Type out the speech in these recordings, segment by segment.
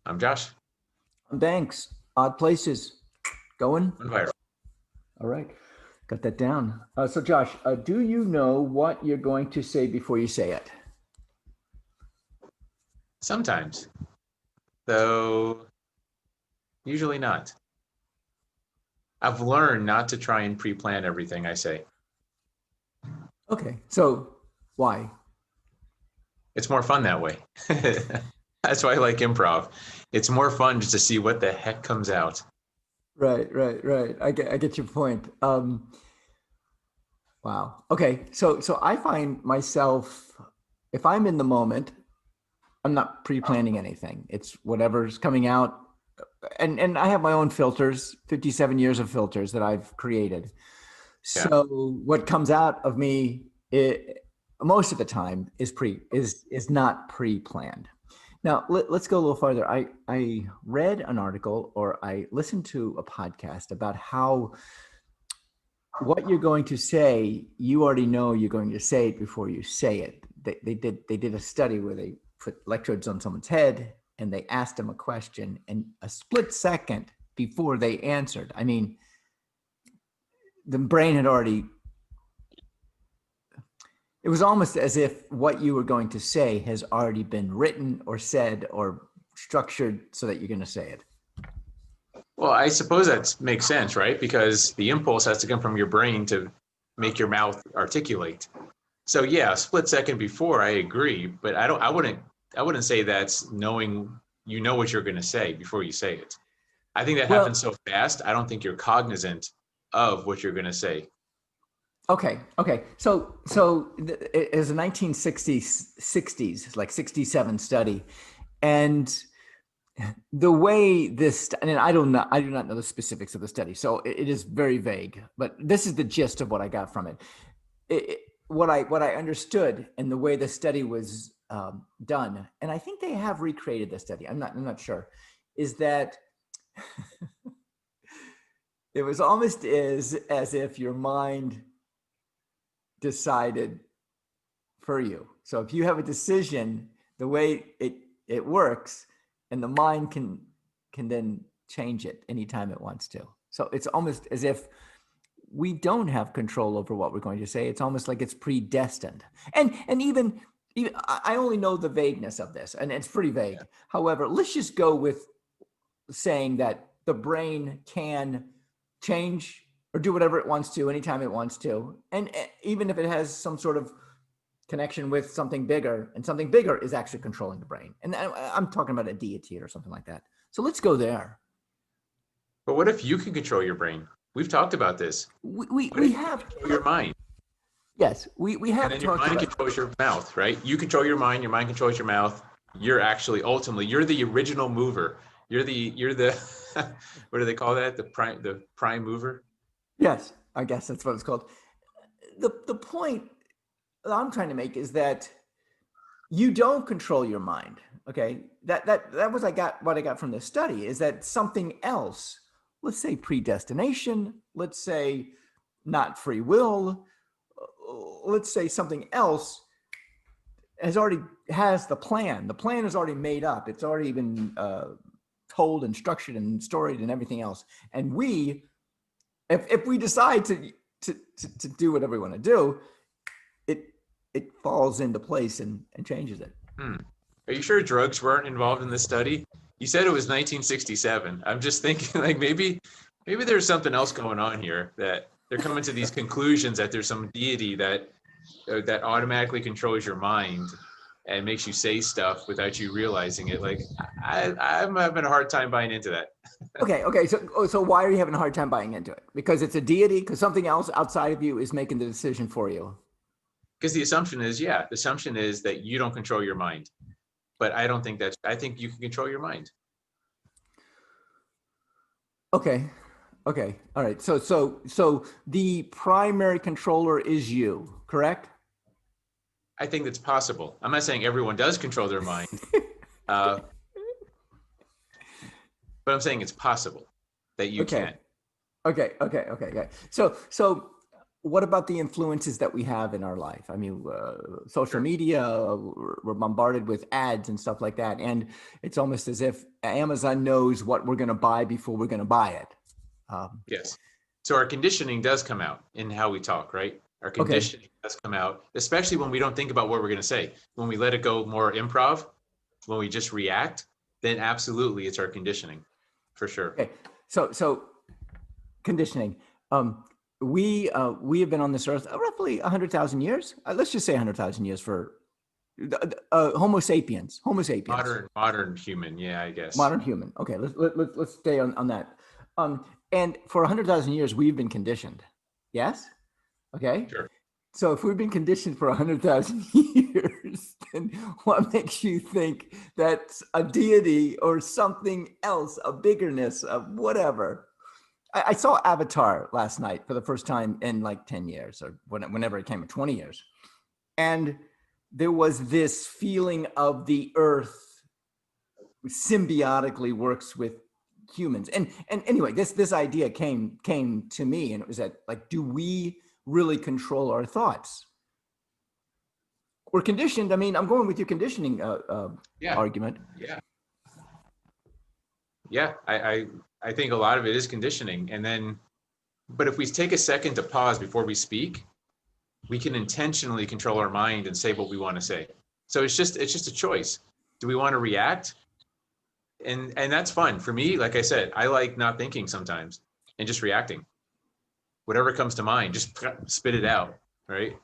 I'm Josh. Thanks. Odd places. Going? I'm viral. All right. Got that down. So, Josh, do you know what you're going to say before you say it? Sometimes, though usually not. I've learned not to try and pre-plan everything I say. Okay. So, why? It's more fun that way. That's why I like improv. It's more fun just to see what the heck comes out. Right. I get your point. Wow. Okay. So I find myself, if I'm in the moment, I'm not pre-planning anything. It's whatever's coming out, and I have my own filters, 57 years of filters that I've created. Yeah. So what comes out of me most of the time is not pre-planned. Now let's go a little farther. I read an article or I listened to a podcast about how what you're going to say, you already know you're going to say it before you say it. They did a study where they put electrodes on someone's head and they asked them a question, and a split second before they answered, I mean, the brain had already, it was almost as if what you were going to say has already been written or said or structured so that you're going to say it. Well, I suppose that makes sense, right? Because the impulse has to come from your brain to make your mouth articulate. So yeah, a split second before, I agree, but I wouldn't say that's knowing you know what you're going to say before you say it. I think that happens Well, so fast. I don't think you're cognizant of what you're going to say. okay. So it is a 1960s, like 67 study, and the way this, and I do not know the specifics of the study, so it is very vague. But this is the gist of what I got from it. What I understood and the way the study was done, and I think they have recreated the study. I'm not sure. Is that it was almost as if your mind decided for you. So if you have a decision, the way it works, and the mind can then change it anytime it wants to. So it's almost as if we don't have control over what we're going to say. It's almost like it's predestined. And even I only know the vagueness of this, and it's pretty vague. Yeah. However, let's just go with saying that the brain can change or do whatever it wants to anytime it wants to, and even if it has some sort of connection with something bigger, and something bigger is actually controlling the brain. And I'm talking about a deity or something like that. So let's go there. But what if you can control your brain? We've talked about this. We we, What we if you have control your mind? Yes, we And have then your talked mind about. controls your mouth, right? You control your mind controls your mouth. You're actually ultimately you're the original mover. You're the what do they call that? The prime mover. Yes, I guess that's what it's called. The point that I'm trying to make is that you don't control your mind. Okay, that was I got what I got from this study is that something else. Let's say predestination. Let's say not free will. Let's say something else has the plan. The plan is already made up. It's already been told and structured and storied and everything else. And if we decide to do whatever we want to do, it it falls into place and changes it. Hmm. Are you sure drugs weren't involved in this study? You said it was 1967. I'm just thinking like maybe there's something else going on here that they're coming to these conclusions that there's some deity that automatically controls your mind and makes you say stuff without you realizing it. Like I'm having a hard time buying into that. Okay. So why are you having a hard time buying into it? Because it's a deity? Because something else outside of you is making the decision for you? Because the assumption is that you don't control your mind. But I don't think that's, I think you can control your mind. Okay. Okay. All right. So the primary controller is you, correct? I think that's possible. I'm not saying everyone does control their mind, uh, but I'm saying it's possible that you Okay. can. Okay. So what about the influences that we have in our life? I mean, social Sure. media, we're bombarded with ads and stuff like that. And it's almost as if Amazon knows what we're going to buy before we're going to buy it. Yes. So our conditioning does come out in how we talk, right? Our Okay. conditioning does come out, especially when we don't think about what we're going to say. When we let it go more improv, when we just react, then absolutely it's our conditioning, for sure. Okay. So conditioning. We have been on this earth roughly 100,000 years. Let's just say 100,000 years for Homo sapiens. Homo sapiens. Modern human, yeah, I guess. Modern human. Okay, let's stay on that. And for 100,000 years, we've been conditioned. Yes. Okay. Sure. So if we've been conditioned for 100,000 years, then what makes you think that a deity or something else, a biggerness, of whatever? I saw Avatar last night for the first time in like 10 years or whenever it came in 20 years. And there was this feeling of the earth symbiotically works with humans. And anyway, this idea came to me, and it was that, like, do we really control our thoughts? We're conditioned. I mean, I'm going with your conditioning Yeah. argument. Yeah. Yeah. I think a lot of it is conditioning. And then, but if we take a second to pause before we speak, we can intentionally control our mind and say what we want to say. So it's just a choice. Do we want to react? And that's fun. For me, like I said, I like not thinking sometimes and just reacting. Whatever comes to mind, just spit it out, right?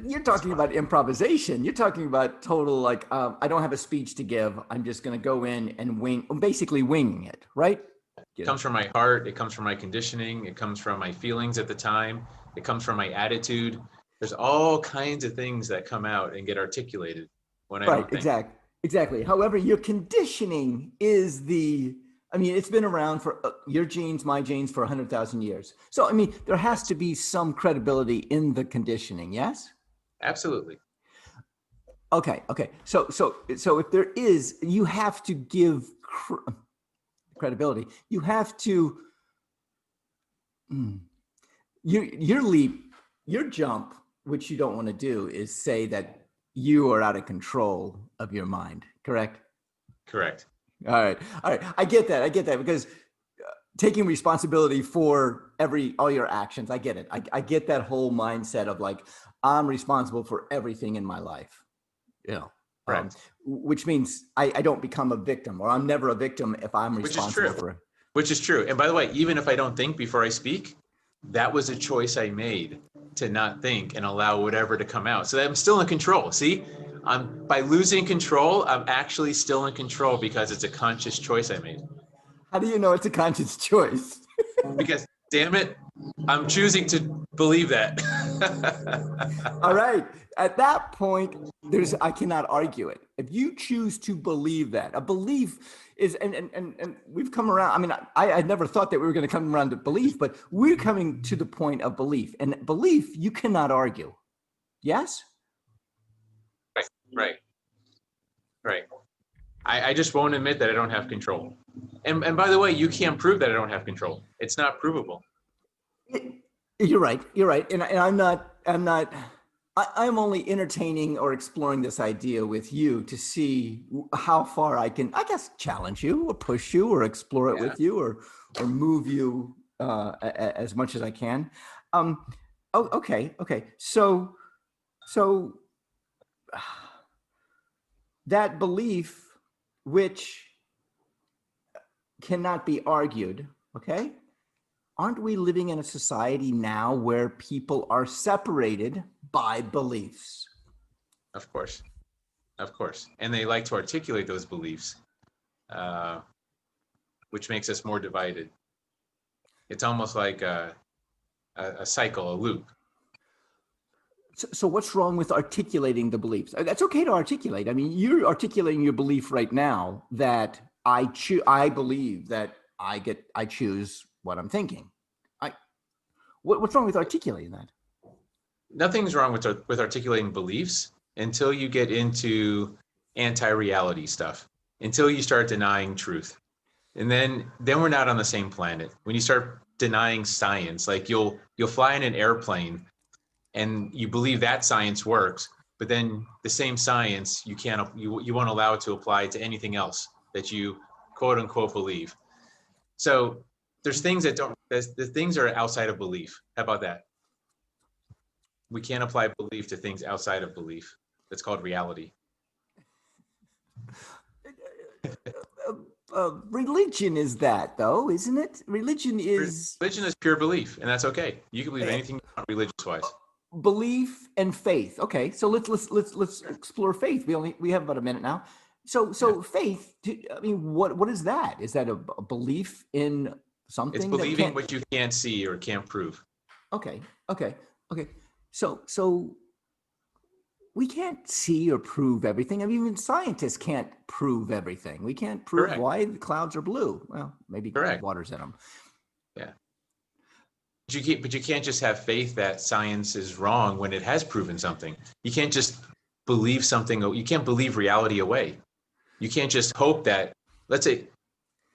You're talking about improvisation. You're talking about total, like, I don't have a speech to give. I'm just going to go in and basically winging it, right? It comes from my heart. It comes from my conditioning. It comes from my feelings at the time. It comes from my attitude. There's all kinds of things that come out and get articulated when I don't think. Exactly. However, your conditioning is I mean, it's been around for your genes, my genes, for 100,000 years. So, I mean, there has to be some credibility in the conditioning, yes? Absolutely. Okay. So if there is, you have to give credibility. You have to, your jump, which you don't want to do, is say that you are out of control of your mind, correct? Correct. All right. I get that because taking responsibility for all your actions, I get it. I get that whole mindset of, like, I'm responsible for everything in my life, Right. Which means I don't become a victim, or I'm never a victim if I'm responsible for it. Which is true. And by the way, even if I don't think before I speak, that was a choice I made to not think and allow whatever to come out. So that I'm still in control. See, by losing control, I'm actually still in control because it's a conscious choice I made. How do you know it's a conscious choice? Because, damn it, I'm choosing to believe that. All right. At that point, I cannot argue it. If you choose to believe that, a belief is, and we've come around. I mean, I never thought that we were going to come around to belief, but we're coming to the point of belief. And belief, you cannot argue. Yes? Right. I just won't admit that I don't have control. And by the way, you can't prove that I don't have control. It's not provable. You're right. And I'm only entertaining or exploring this idea with you to see how far I can, I guess, challenge you or push you or explore it with you or move you as much as I can. Okay. So that belief, which cannot be argued, okay? Aren't we living in a society now where people are separated by beliefs? Of course. And they like to articulate those beliefs, which makes us more divided. It's almost like a cycle, a loop. So what's wrong with articulating the beliefs? That's okay to articulate. I mean, you're articulating your belief right now that I believe that I choose what I'm thinking. What's wrong with articulating that? Nothing's wrong with articulating beliefs until you get into anti-reality stuff, until you start denying truth. And then we're not on the same planet. When you start denying science, like you'll fly in an airplane and you believe that science works, but then the same science you won't allow it to apply to anything else that you quote unquote believe. So there's things that don't, the things are outside of belief. How about that? We can't apply belief to things outside of belief. That's called reality. Religion is that, though, isn't it? Religion is pure belief, and that's okay. You can believe anything you want religious-wise. belief and faith. Okay, so let's explore faith. We have about a minute now. So faith. I mean, what is that? Is that a belief in something? It's believing what you can't see or can't prove. Okay. So we can't see or prove everything. I mean, even scientists can't prove everything. We can't prove Correct. why the clouds are blue. Well, maybe Correct. water's in them. Yeah. But you can't just have faith that science is wrong when it has proven something. You can't just believe something. You can't believe reality away. You can't just hope that, let's say,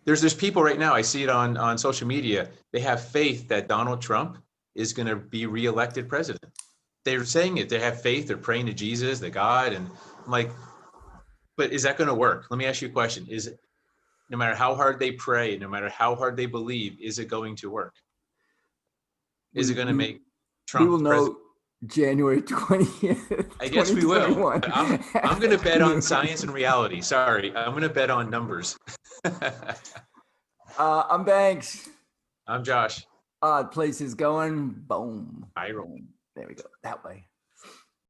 there's people right now, I see it on social media, they have faith that Donald Trump is going to be reelected president. They're saying it, they have faith, they're praying to Jesus, the God, and I'm like, but is that going to work? Let me ask you a question. Is it, no matter how hard they pray, no matter how hard they believe, is it going to work? Is it going to make Trump? We will know January 20th. I guess we will. I'm going to bet on science and reality. Sorry, I'm going to bet on numbers. I'm Banks. I'm Josh. Odd places going. Boom. Viral. There we go. That way.